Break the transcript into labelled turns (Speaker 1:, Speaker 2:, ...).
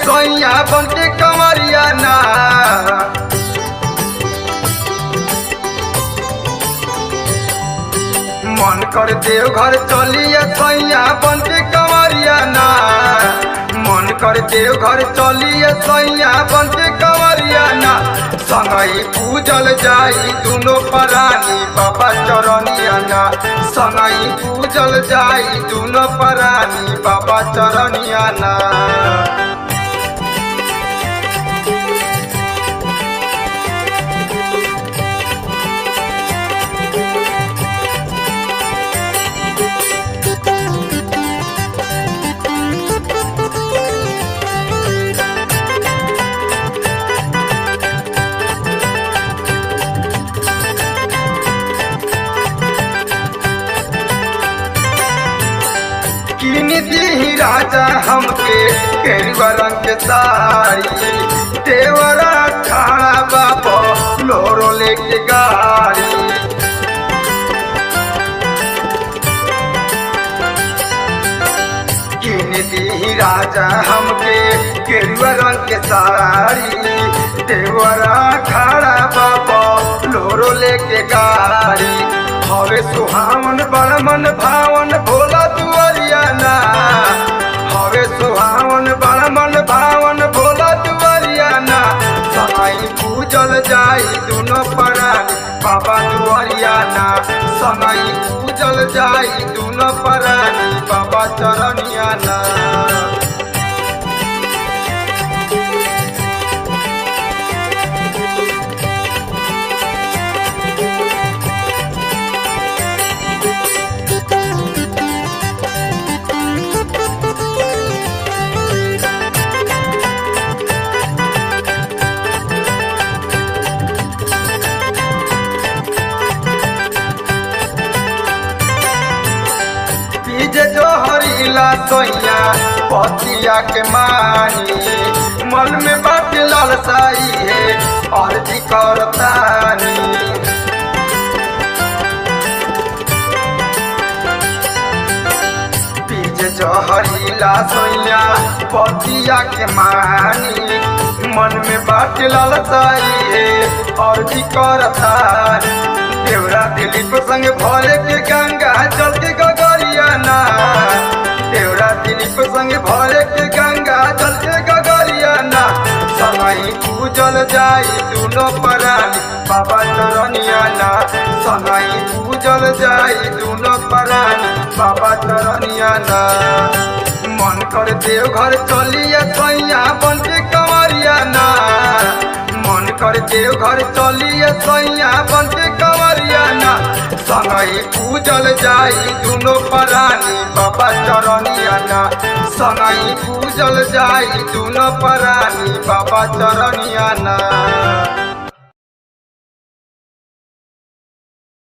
Speaker 1: सोइया बनके कंवरिया ना। मन कर देवघर चलिए सोइया बनके कंवरिया ना। मन कर देवघर चलिए सोइया बनके कंवरिया ना। संगई पूजल जाई दुनो परानी बाबा चरनिया ना। संगई पूजल जाई दुनो परानी बाबा चरनिया ना। किन दी राजा हमके केरुआ रंग के साड़ी। देवरा ठाड़ा बाबा लोरो लेके गाड़ी। किन दी राजा हमके केरुआ रंग के साड़ी। देवरा ठाड़ा बाबा लोरो लेके गाड़ी। हवे सुहावन बड़ मन भावन भोला दुआरिया ना। हवे सुहावन बड़ मन भावन भोला दुआरिया ना। संगई पूजल जाई दुनो परानी बाबा दुआरिया ना। संगई पूजल जाई दुनो परानी बाबा चरनिया ना। जो हरीला सोइया पतिया के मानी। मन में बात लालसाई है अर्जी करतानी। पीछे जो हरीला सोइया पतिया के मानी। मन में बात लालसाई है अर्जी करतानी। देवरा दिलीप संग भरे के गंगा जल के गगरिया ना। देवरा दिलीप संग भरे के गंगा जल के गगरिया ना। संगई पूजल जाई दुनो परानी बाबा चरनिया ना। संगई पूजल जाई दुनो परानी बाबा चरनिया ना। मन कर देवघर चलिए सोइया बनके कंवरिया ना। मन कर देवघर चलिए सोइया बनके कंवरिया ना। संगई पूजल जाई दुनो परानी बाबा चरनिया ना। संगई पूजल जाई दुनो परानी बाबा चरनिया ना।